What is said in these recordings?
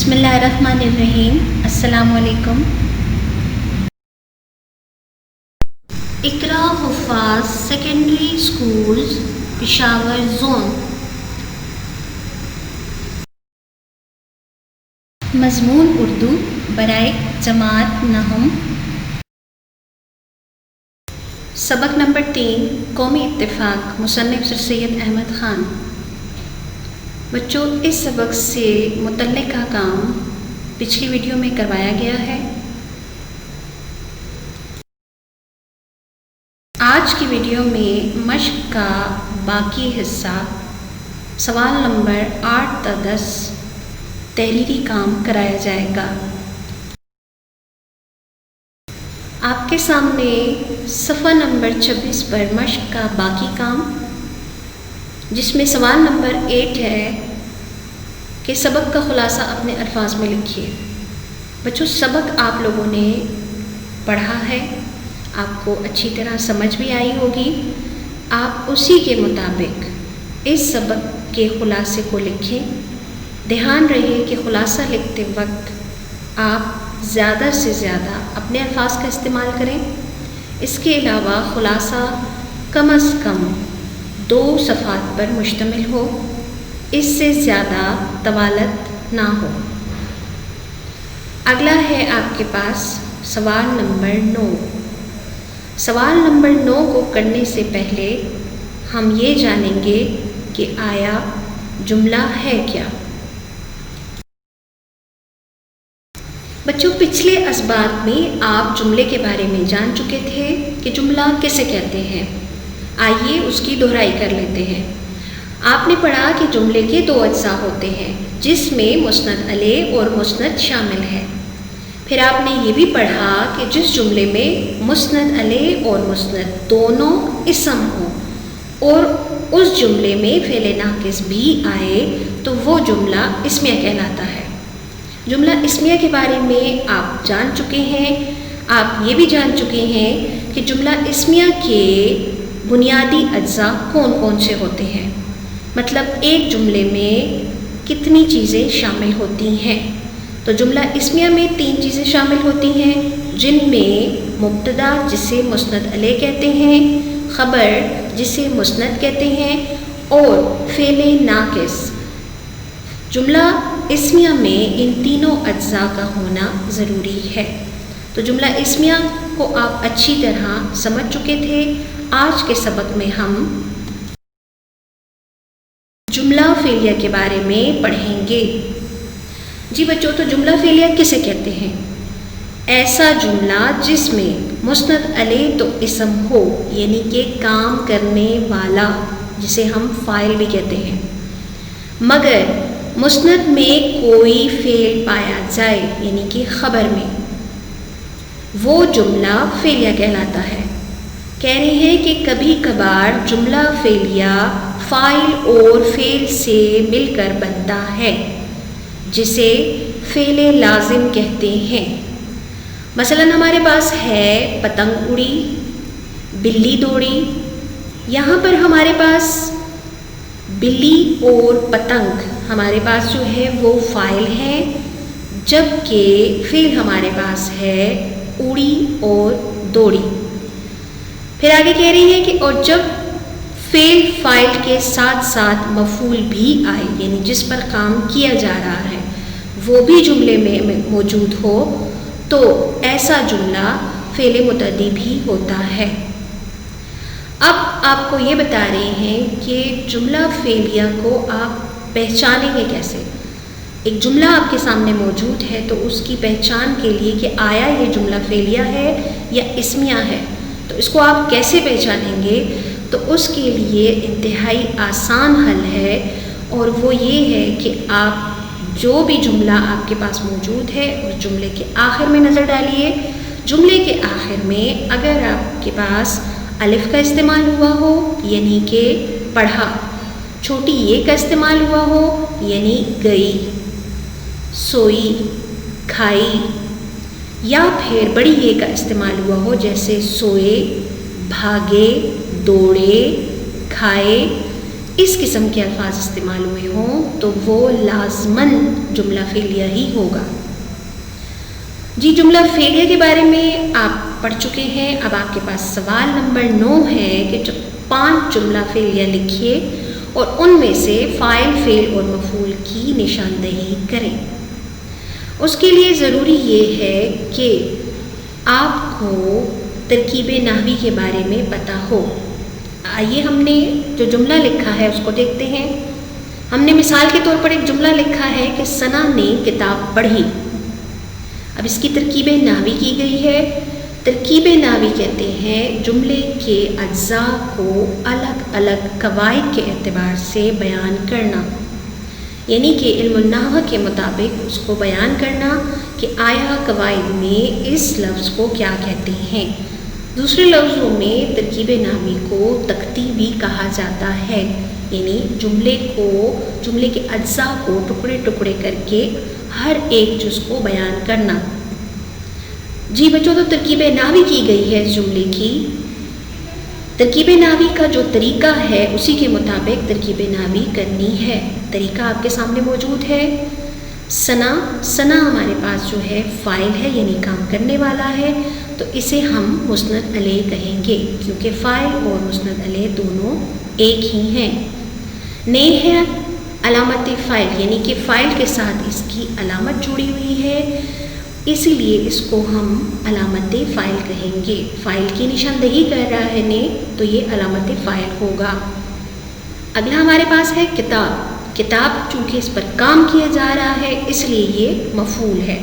بسم اللہ الرحمن الرحیم۔ السلام علیکم۔ اقرا حفاظ سیکنڈری اسکولز پشاور زون۔ مضمون اردو برائے جماعت نہم۔ سبق نمبر 3 قومی اتفاق، مصنف سر سید احمد خان۔ بچوں، اس سبق سے متعلقہ کام پچھلی ویڈیو میں کروایا گیا ہے۔ آج کی ویڈیو میں مشق کا باقی حصہ سوال نمبر 8 تا 10 تحریری کام کرایا جائے گا۔ آپ کے سامنے صفحہ نمبر 26 پر مشق کا باقی کام، جس میں سوال نمبر 8 ہے کہ سبق کا خلاصہ اپنے الفاظ میں لکھیے۔ بچوں، سبق آپ لوگوں نے پڑھا ہے، آپ کو اچھی طرح سمجھ بھی آئی ہوگی۔ آپ اسی کے مطابق اس سبق کے خلاصے کو لکھیں۔ دھیان رہے کہ خلاصہ لکھتے وقت آپ زیادہ سے زیادہ اپنے الفاظ کا استعمال کریں۔ اس کے علاوہ خلاصہ کم از کم 2 صفحات پر مشتمل ہو، اس سے زیادہ طوالت نہ ہو۔ اگلا ہے آپ کے پاس سوال نمبر 9۔ سوال نمبر 9 کو کرنے سے پہلے ہم یہ جانیں گے کہ آیا جملہ ہے کیا۔ بچوں، پچھلے اسباق میں آپ جملے کے بارے میں جان چکے تھے کہ جملہ کسے کہتے ہیں۔ آئیے اس کی دہرائی کر لیتے ہیں۔ آپ نے پڑھا کہ جملے کے 2 اجزاء ہوتے ہیں، جس میں مسند الیہ اور مسند شامل ہے۔ پھر آپ نے یہ بھی پڑھا کہ جس جملے میں مسند الیہ اور مسند دونوں اسم ہوں اور اس جملے میں فعل ناقص بھی آئے تو وہ جملہ اسمیہ کہلاتا ہے۔ جملہ اسمیہ کے بارے میں آپ جان چکے ہیں۔ آپ یہ بھی جان چکے ہیں کہ جملہ اسمیہ کے بنیادی اجزاء کون کون سے ہوتے ہیں، مطلب ایک جملے میں کتنی چیزیں شامل ہوتی ہیں۔ تو جملہ اسمیہ میں 3 چیزیں شامل ہوتی ہیں، جن میں مبتدا جسے مسند الیہ کہتے ہیں، خبر جسے مسند کہتے ہیں، اور فعل ناقص۔ جملہ اسمیہ میں ان تینوں اجزاء کا ہونا ضروری ہے۔ تو جملہ اسمیہ کو آپ اچھی طرح سمجھ چکے تھے۔ آج کے سبق میں ہم جملہ فعلیہ کے بارے میں پڑھیں گے۔ جی بچوں، تو جملہ فعلیہ کسے کہتے ہیں؟ ایسا جملہ جس میں مسند الیہ تو اسم ہو، یعنی کہ کام کرنے والا، جسے ہم فاعل بھی کہتے ہیں، مگر مسند میں کوئی فعل پایا جائے، یعنی کہ خبر میں، وہ جملہ فعلیہ کہلاتا ہے۔ کہہ رہے ہیں کہ کبھی کبھار جملہ فعلیہ فاعل اور فعل سے مل کر بنتا ہے، جسے فعل لازم کہتے ہیں۔ مثلا ہمارے پاس ہے پتنگ اڑی، بلی دوڑی۔ یہاں پر ہمارے پاس بلی اور پتنگ ہمارے پاس جو ہے وہ فاعل ہے، جبکہ فعل ہمارے پاس ہے اڑی اور دوڑی۔ پھر آگے کہہ رہی ہے کہ اور جب فعل فاعل کے ساتھ ساتھ مفعول بھی آئے، یعنی جس پر کام کیا جا رہا ہے وہ بھی جملے میں موجود ہو، تو ایسا جملہ فعل متعدی بھی ہوتا ہے۔ اب آپ کو یہ بتا رہے ہیں کہ جملہ فعلیہ کو آپ پہچانیں گے کیسے۔ ایک جملہ آپ کے سامنے موجود ہے تو اس کی پہچان کے لیے کہ آیا یہ جملہ فعلیہ ہے یا اسمیہ ہے، تو اس کو آپ کیسے پہچانیں گے؟ تو اس کے لیے انتہائی آسان حل ہے، اور وہ یہ ہے کہ آپ جو بھی جملہ آپ کے پاس موجود ہے اس جملے کے آخر میں نظر ڈالیے۔ جملے کے آخر میں اگر آپ کے پاس الف کا استعمال ہوا ہو، یعنی کہ پڑھا، چھوٹی یہ کا استعمال ہوا ہو، یعنی گئی، سوئی، کھائی، یا پھر بڑی یہ کا استعمال ہوا ہو، جیسے سوئے، بھاگے، دوڑے، کھائے، اس قسم کے الفاظ استعمال ہوئے ہوں تو وہ لازماً جملہ فعلیہ ہی ہوگا۔ جی جملہ فعلیہ کے بارے میں آپ پڑھ چکے ہیں۔ اب آپ کے پاس سوال نمبر 9 ہے کہ 5 جملہ فعلیہ لکھیے اور ان میں سے فاعل، فعل اور مفعول کی نشاندہی کریں۔ اس کے لیے ضروری یہ ہے کہ آپ کو ترکیب نحوی کے بارے میں پتہ ہو۔ آئیے ہم نے جو جملہ لکھا ہے اس کو دیکھتے ہیں۔ ہم نے مثال کے طور پر ایک جملہ لکھا ہے کہ ثنا نے کتاب پڑھی۔ اب اس کی ترکیب نحوی کی گئی ہے۔ ترکیب نحوی کہتے ہیں جملے کے اجزاء کو الگ الگ قواعد کے اعتبار سے بیان کرنا، یعنی کہ علم النحو کے مطابق اس کو بیان کرنا کہ آیا قواعد میں اس لفظ کو کیا کہتے ہیں۔ دوسرے لفظوں میں ترکیب نحوی کو تقطیبی کہا جاتا ہے، یعنی جملے کے اجزاء کو ٹکڑے ٹکڑے کر کے ہر ایک جز کو بیان کرنا۔ جی بچوں، تو ترکیب نحوی کی گئی ہے اس جملے کی۔ ترکیب نحوی کا جو طریقہ ہے اسی کے مطابق ترکیب نحوی کرنی ہے۔ طریقہ آپ کے سامنے موجود ہے۔ ثنا ہمارے پاس جو ہے فاعل ہے، یعنی کام کرنے والا ہے، تو اسے ہم مسند علیہ کہیں گے کیونکہ فاعل اور مسند علیہ دونوں ایک ہی ہیں۔ نے ہے علامت فاعل، یعنی کہ فاعل کے ساتھ اس کی علامت جڑی ہوئی ہے، اس لیے اس کو ہم علامت فاعل کہیں گے۔ فاعل کی نشاندہی کر رہا ہے نے، تو یہ علامت فاعل ہوگا۔ اگلا ہمارے پاس ہے کتاب۔ کتاب چونکہ اس پر کام کیا جا رہا ہے اس لیے یہ مفعول ہے،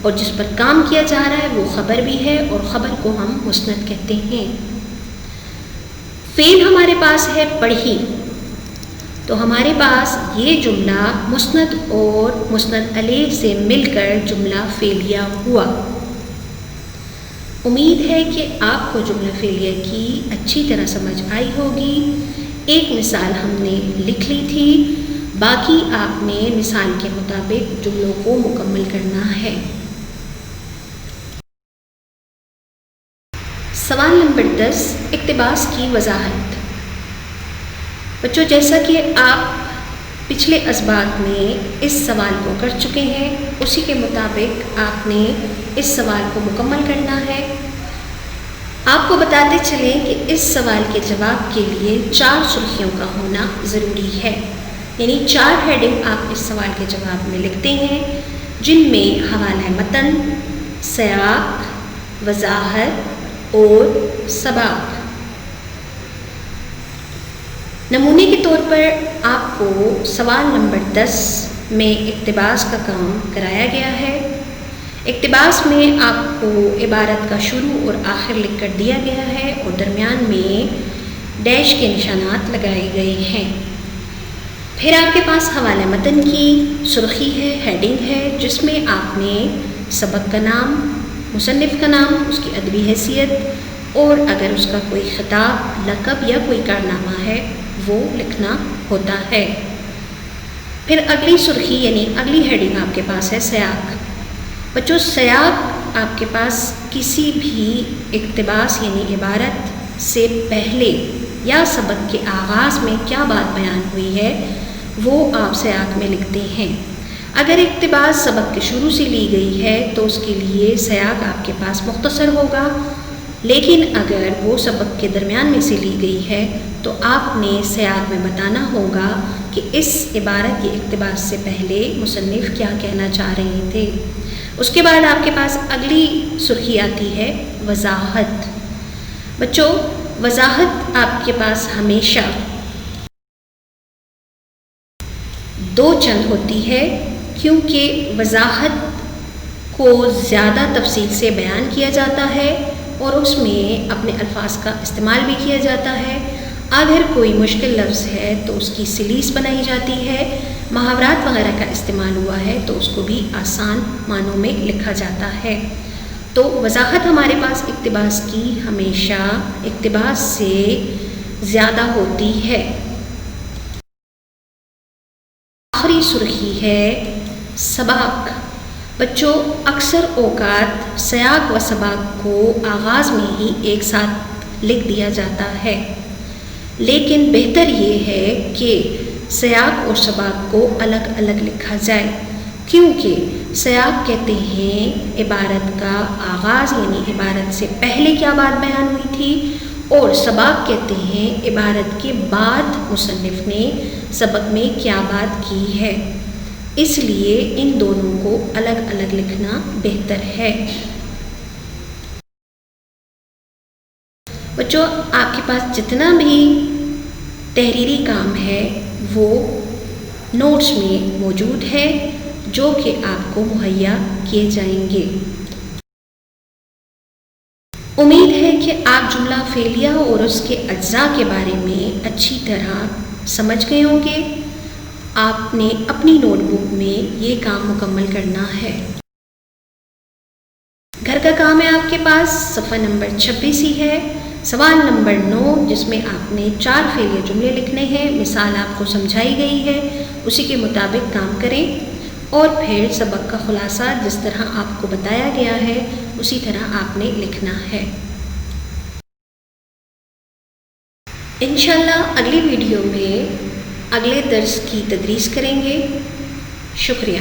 اور جس پر کام کیا جا رہا ہے وہ خبر بھی ہے، اور خبر کو ہم مسند کہتے ہیں۔ فعل ہمارے پاس ہے پڑھی، تو ہمارے پاس یہ جملہ مسند اور مسند علیہ سے مل کر جملہ فعلیہ ہوا۔ امید ہے کہ آپ کو جملہ فعلیہ کی اچھی طرح سمجھ آئی ہوگی۔ ایک مثال ہم نے لکھ لی تھی، باقی آپ نے مثال کے مطابق جملوں کو مکمل کرنا ہے۔ سوال نمبر 10، اقتباس کی وضاحت۔ بچوں، جیسا کہ آپ پچھلے اسباق میں اس سوال کو کر چکے ہیں، اسی کے مطابق آپ نے اس سوال کو مکمل کرنا ہے۔ آپ کو بتاتے چلیں کہ اس سوال کے جواب کے لیے 4 سرخیوں کا ہونا ضروری ہے، یعنی 4 ہیڈنگ آپ اس سوال کے جواب میں لکھتے ہیں، جن میں حوالہ متن، سیاق، وضاحت اور سباق۔ نمونے کے طور پر آپ کو سوال نمبر 10 میں اقتباس کا کام کرایا گیا ہے۔ اقتباس میں آپ کو عبارت کا شروع اور آخر لکھ کر دیا گیا ہے، اور درمیان میں ڈیش کے نشانات لگائے گئے ہیں۔ پھر آپ کے پاس حوالہ متن کی سرخی ہے، ہیڈنگ ہے، جس میں آپ نے سبق کا نام، مصنف کا نام، اس کی ادبی حیثیت، اور اگر اس کا کوئی خطاب، لقب یا کوئی کارنامہ ہے وہ لکھنا ہوتا ہے۔ پھر اگلی سرخی یعنی اگلی ہیڈنگ آپ کے پاس ہے سیاق۔ بچوں، سیاق آپ کے پاس کسی بھی اقتباس یعنی عبارت سے پہلے یا سبق کے آغاز میں کیا بات بیان ہوئی ہے وہ آپ سیاق میں لکھتے ہیں۔ اگر اقتباس سبق کے شروع سے لی گئی ہے تو اس کے لیے سیاق آپ کے پاس مختصر ہوگا، لیکن اگر وہ سبق کے درمیان میں سے لی گئی ہے تو آپ نے سیاق میں بتانا ہوگا کہ اس عبارت کے اقتباس سے پہلے مصنف کیا کہنا چاہ رہے تھے۔ اس کے بعد آپ کے پاس اگلی سرخی آتی ہے وضاحت۔ بچوں، وضاحت آپ کے پاس ہمیشہ 2 چند ہوتی ہے، کیونکہ وضاحت کو زیادہ تفصیل سے بیان کیا جاتا ہے اور اس میں اپنے الفاظ کا استعمال بھی کیا جاتا ہے۔ اگر کوئی مشکل لفظ ہے تو اس کی سلیس بنائی جاتی ہے، محاورات وغیرہ کا استعمال ہوا ہے تو اس کو بھی آسان معنوں میں لکھا جاتا ہے۔ تو وضاحت ہمارے پاس اقتباس کی ہمیشہ اقتباس سے زیادہ ہوتی ہے۔ آخری سرخی ہے سباق۔ بچوں، اکثر اوقات سیاق و سباق کو آغاز میں ہی ایک ساتھ لکھ دیا جاتا ہے، لیکن بہتر یہ ہے کہ سیاق اور سباق کو الگ الگ لکھا جائے، کیونکہ سیاق کہتے ہیں عبارت کا آغاز، یعنی عبارت سے پہلے کیا بات بیان ہوئی تھی، اور سباق کہتے ہیں عبارت کے بعد مصنف نے سبق میں کیا بات کی ہے، اس لیے ان دونوں کو الگ الگ لکھنا بہتر ہے۔ بچوں، آپ کے پاس جتنا بھی تحریری کام ہے وہ نوٹس میں موجود ہے، جو کہ آپ کو مہیا کیے جائیں گے۔ امید ہے کہ آپ جملہ فعلیہ اور اس کے اجزاء کے بارے میں اچھی طرح سمجھ گئے ہوں گے۔ آپ نے اپنی نوٹ بک میں یہ کام مکمل کرنا ہے۔ گھر کا کام ہے آپ کے پاس، صفحہ نمبر 26 ہی ہے، سوال نمبر 9، جس میں آپ نے 4 فعلیہ جملے لکھنے ہیں۔ مثال آپ کو سمجھائی گئی ہے، اسی کے مطابق کام کریں، اور پھر سبق کا خلاصہ جس طرح آپ کو بتایا گیا ہے اسی طرح آپ نے لکھنا ہے۔ انشاءاللہ اگلی ویڈیو میں اگلے درس کی تدریس کریں گے۔ شکریہ۔